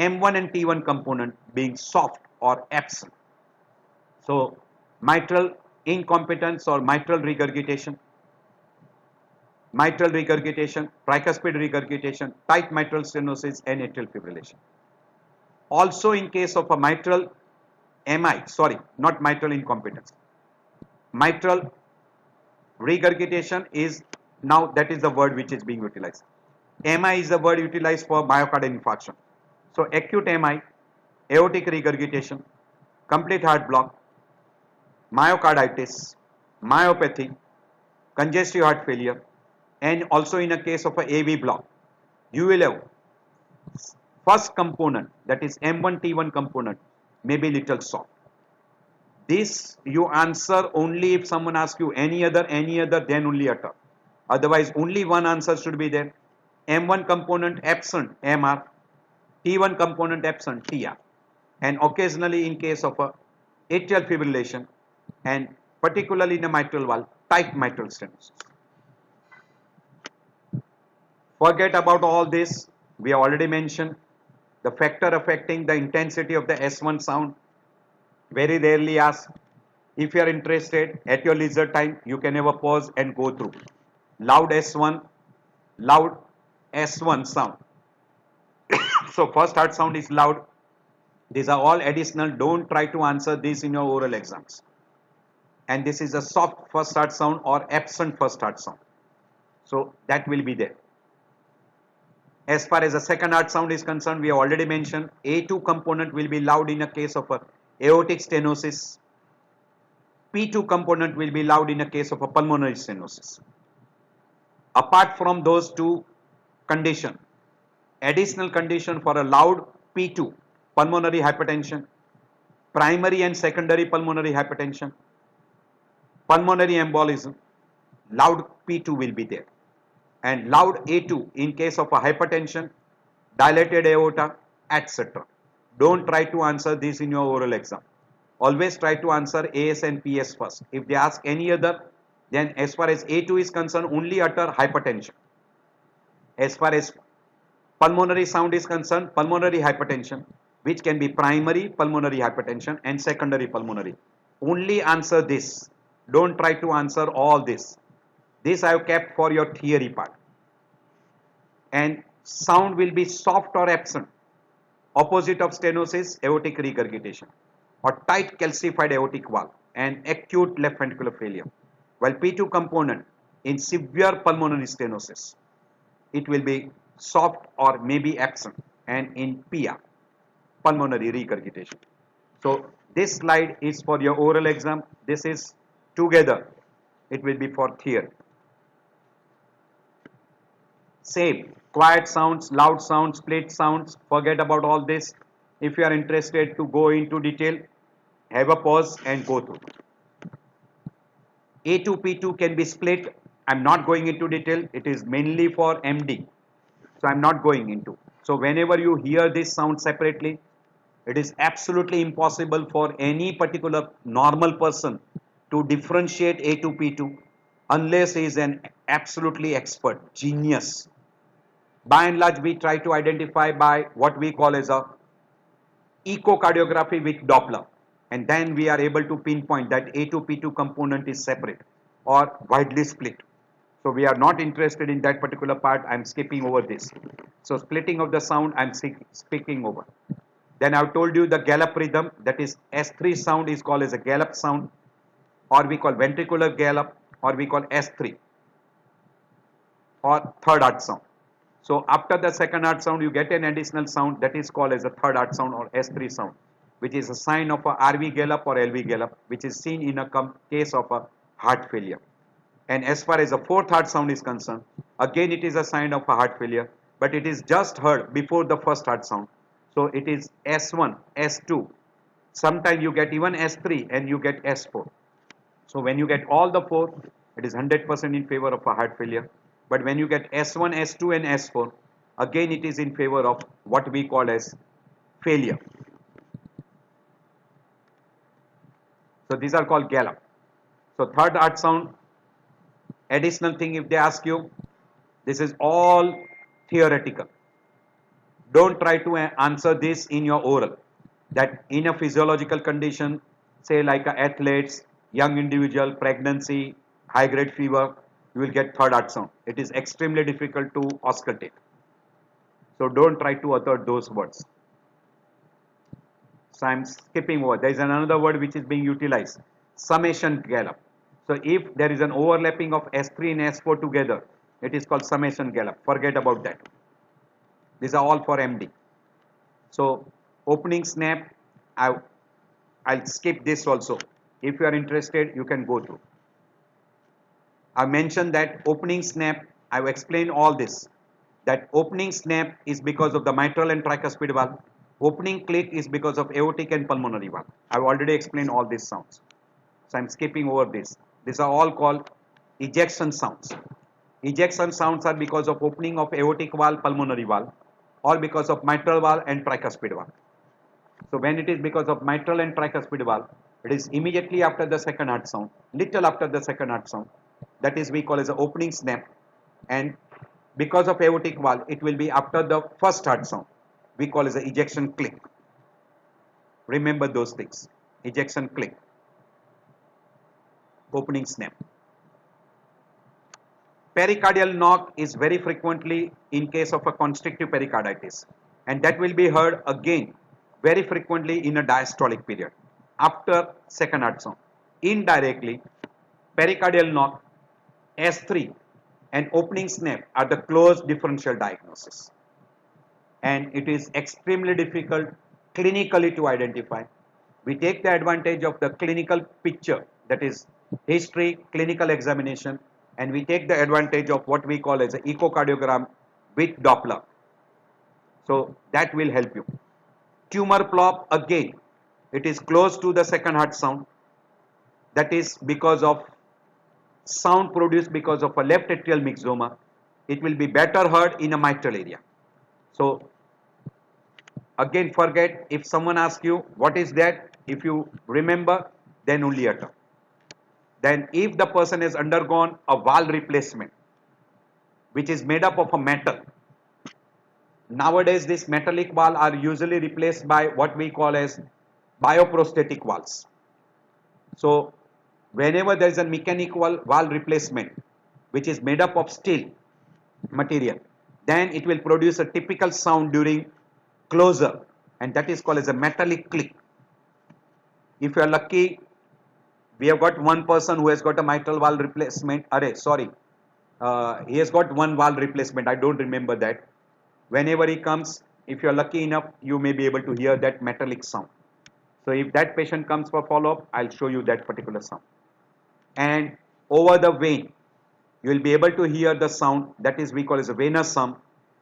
Speaker 1: M1 and T1 component being soft or absent. So mitral incompetence or mitral regurgitation, tricuspid regurgitation, tight mitral stenosis, and atrial fibrillation. Also in case of a mitral MI, sorry, not mitral incompetence, mitral regurgitation is now that is the word which is being utilized. MI is the word utilized for myocardial infarction. So acute MI, aortic regurgitation, complete heart block, myocarditis, myopathy, congestive heart failure, and also in a case of a AV block, you will have first component, that is M1 T1 component, may be little soft. This you answer only if someone asks you any other, then only utter. Otherwise, only one answer should be there. M1 component absent, MR. T1 component absent, TR. And occasionally in case of a atrial fibrillation and particularly in a mitral valve, tight mitral stenosis. Forget about all this. We have already mentioned the factor affecting the intensity of the S1 sound. Very rarely asked. If you are interested at your leisure time, you can have a pause and go through. Loud S1 sound. So first heart sound is loud. These are all additional. Don't try to answer this in your oral exams. And this is a soft first heart sound or absent first heart sound. So that will be there. As far as the second heart sound is concerned, we have already mentioned A2 component will be loud in a case of a aortic stenosis. P2 component will be loud in a case of a pulmonary stenosis. Apart from those two conditions, additional condition for a loud P2, pulmonary hypertension, primary and secondary pulmonary hypertension, pulmonary embolism, loud P2 will be there. And loud A2 in case of a hypertension, dilated aorta, etc. Don't try to answer this in your oral exam. Always try to answer AS and PS first. If they ask any other, then as far as A2 is concerned, only utter hypertension. As far as pulmonary sound is concerned, pulmonary hypertension, which can be primary pulmonary hypertension and secondary pulmonary. Only answer this. Don't try to answer all this. This I have kept for your theory part. And sound will be soft or absent. Opposite of stenosis, aortic regurgitation or tight calcified aortic valve and acute left ventricular failure. While P2 component in severe pulmonary stenosis, it will be soft or maybe absent, and in PR, pulmonary regurgitation. So this slide is for your oral exam. This is together. It will be for theory. Same, quiet sounds, loud sounds, split sounds, forget about all this. If you are interested to go into detail, have a pause and go through. A2, P2 can be split. I'm not going into detail. It is mainly for MD. So I'm not going into. So whenever you hear this sound separately, it is absolutely impossible for any particular normal person to differentiate A2, P2 unless he is an absolutely expert, genius. By and large, we try to identify by what we call as a echocardiography with Doppler, and then we are able to pinpoint that A2, P2 component is separate or widely split. So we are not interested in that particular part. I'm skipping over this. So splitting of the sound, I'm speaking over. Then I've told you the gallop rhythm, that is S3 sound is called as a gallop sound, or we call ventricular gallop, or we call S3 or third heart sound. So after the second heart sound, you get an additional sound that is called as a third heart sound or S3 sound, which is a sign of a RV gallop or LV gallop, which is seen in a case of a heart failure. And as far as the fourth heart sound is concerned, again it is a sign of a heart failure, but it is just heard before the first heart sound. So it is S1, S2. Sometimes you get even S3 and you get S4. So when you get all the four, it is 100% in favor of a heart failure. But when you get S1, S2 and S4, again it is in favor of what we call as failure. So these are called gallop. So third heart sound, additional thing if they ask you, this is all theoretical. Don't try to answer this in your oral. That in a physiological condition, say like athletes, young individual, pregnancy, high grade fever, you will get third heart sound. It is extremely difficult to auscultate. So don't try to utter those words. So I'm skipping over. There is another word which is being utilized, summation gallop. So if there is an overlapping of S3 and S4 together, it is called summation gallop. Forget about that. These are all for MD. So opening snap, I'll skip this also. If you are interested, you can go through. I mentioned that opening snap, I've explained all this. That opening snap is because of the mitral and tricuspid valve. Opening click is because of aortic and pulmonary valve. I've already explained all these sounds. So I'm skipping over this. These are all called ejection sounds. Ejection sounds are because of opening of aortic valve, pulmonary valve, or because of mitral valve and tricuspid valve. So when it is because of mitral and tricuspid valve, it is immediately after the second heart sound, little after the second heart sound. That is we call as the opening snap. And because of aortic valve, it will be after the first heart sound. We call as the ejection click. Remember those things. Ejection click. Opening snap. Pericardial knock is very frequently in case of a constrictive pericarditis, and that will be heard again very frequently in a diastolic period after second heart sound. Indirectly, pericardial knock, S3 and opening snap are the close differential diagnosis, and it is extremely difficult clinically to identify. We take the advantage of the clinical picture, that is history, clinical examination, and we take the advantage of what we call as an echocardiogram with Doppler. So that will help you. Tumor plop, again, it is close to the second heart sound. That is because of sound produced because of a left atrial myxoma. It will be better heard in a mitral area. So again, forget, if someone asks you what is that, if you remember, then only utter. Then if the person has undergone a valve replacement, which is made up of a metal, nowadays these metallic valves are usually replaced by what we call as bioprosthetic valves. So whenever there is a mechanical valve replacement, which is made up of steel material, then it will produce a typical sound during closure, and that is called as a metallic click. If you are lucky, we have got one person who has got a mitral valve replacement. He has got one valve replacement. I don't remember that. Whenever he comes, if you are lucky enough, you may be able to hear that metallic sound. So if that patient comes for follow-up, I'll show you that particular sound. And over the vein, you will be able to hear the sound that is we call as a venous sound,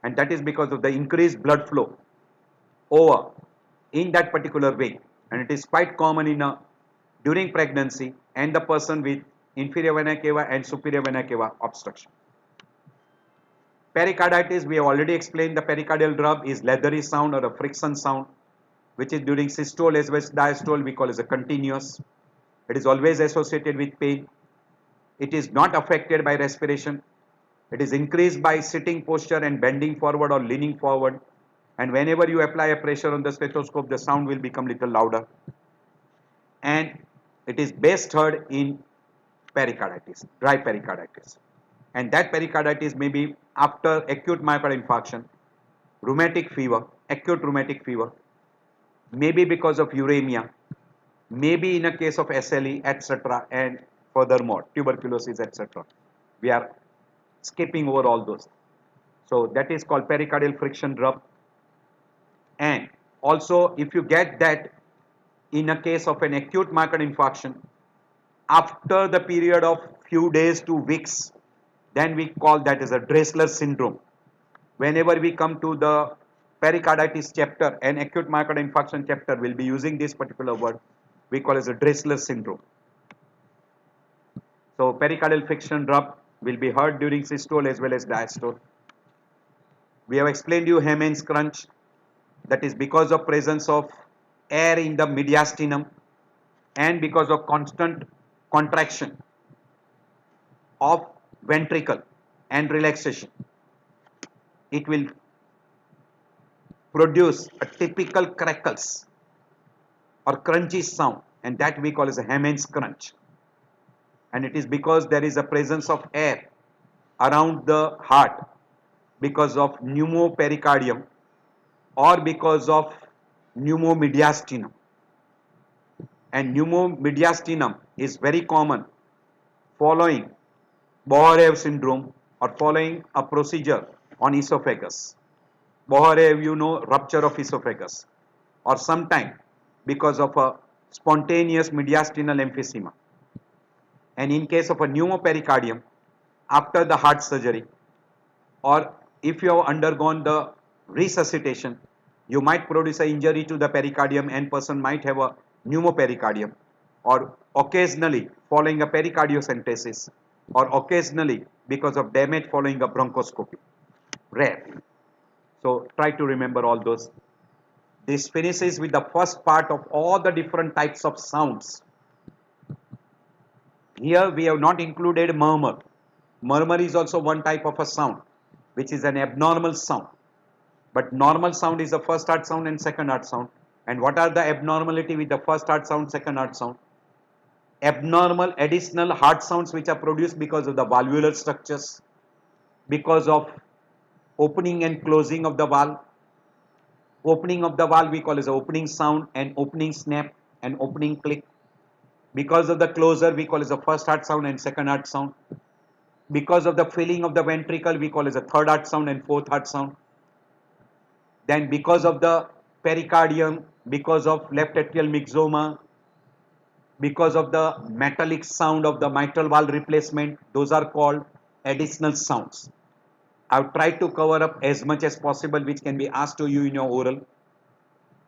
Speaker 1: and that is because of the increased blood flow over in that particular vein, and it is quite common in during pregnancy and the person with inferior vena cava and superior vena cava obstruction. Pericarditis, we have already explained. The pericardial rub is leathery sound or a friction sound, which is during systole as well as diastole we call as a continuous. It is always associated with pain. It is not affected by respiration. It is increased by sitting posture and bending forward or leaning forward. And whenever you apply a pressure on the stethoscope, the sound will become little louder. And it is best heard in pericarditis, dry pericarditis. And that pericarditis may be after acute myocardial infarction, rheumatic fever, acute rheumatic fever, maybe because of uremia, maybe in a case of SLE, etc. and furthermore, tuberculosis, etc. We are skipping over all those. So that is called pericardial friction rub. And also, if you get that in a case of an acute myocardial infarction, after the period of few days to weeks, then we call that as a Dressler syndrome. Whenever we come to the pericarditis chapter and acute myocardial infarction chapter, we'll be using this particular word. We call as a Dressler syndrome. So pericardial friction rub will be heard during systole as well as diastole. We have explained you Hayman's crunch. That is because of presence of air in the mediastinum and because of constant contraction of ventricle and relaxation. It will produce a typical crackles or crunchy sound, and that we call as a Hayman's crunch. And it is because there is a presence of air around the heart because of pneumopericardium or because of pneumomediastinum. And pneumomediastinum is very common following Bohorev syndrome or following a procedure on esophagus. Bohorev, you know, rupture of esophagus, or sometime because of a spontaneous mediastinal emphysema. And in case of a pneumopericardium, after the heart surgery, or if you have undergone the resuscitation, you might produce an injury to the pericardium and person might have a pneumopericardium, or occasionally following a pericardiocentesis, or occasionally because of damage following a bronchoscopy. Rare. So try to remember all those. This finishes with the first part of all the different types of sounds. Here we have not included murmur. Murmur is also one type of a sound, which is an abnormal sound. But normal sound is the first heart sound and second heart sound. And what are the abnormality with the first heart sound, second heart sound? Abnormal additional heart sounds which are produced because of the valvular structures, because of opening and closing of the valve. Opening of the valve we call as opening sound and opening snap and opening click. Because of the closer we call as a first heart sound and second heart sound. Because of the filling of the ventricle we call as a third heart sound and fourth heart sound. Then because of the pericardium, because of left atrial myxoma, because of the metallic sound of the mitral valve replacement, those are called additional sounds. I've tried to cover up as much as possible which can be asked to you in your oral.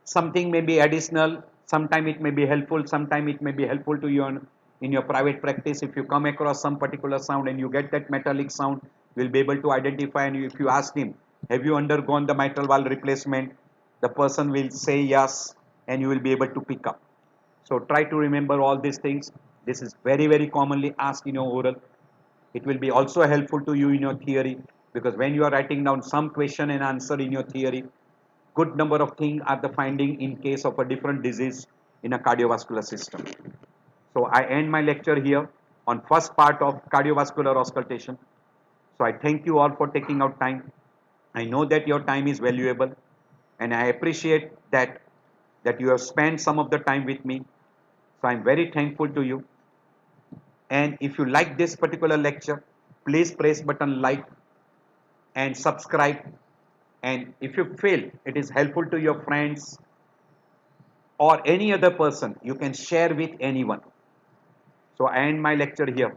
Speaker 1: Something may be additional, sometime it may be helpful, sometime it may be helpful to you in your private practice. If you come across some particular sound and you get that metallic sound, you'll be able to identify, and if you ask him, have you undergone the mitral valve replacement? The person will say yes, and you will be able to pick up. So try to remember all these things. This is very, very commonly asked in your oral. It will be also helpful to you in your theory, because when you are writing down some question and answer in your theory, good number of things are the finding in case of a different disease in a cardiovascular system. So I end my lecture here on first part of cardiovascular auscultation. So I thank you all for taking out time. I know that your time is valuable, and I appreciate that you have spent some of the time with me. So I'm very thankful to you. And if you like this particular lecture, please press button like and subscribe. And if you feel it is helpful to your friends or any other person, you can share with anyone. So I end my lecture here.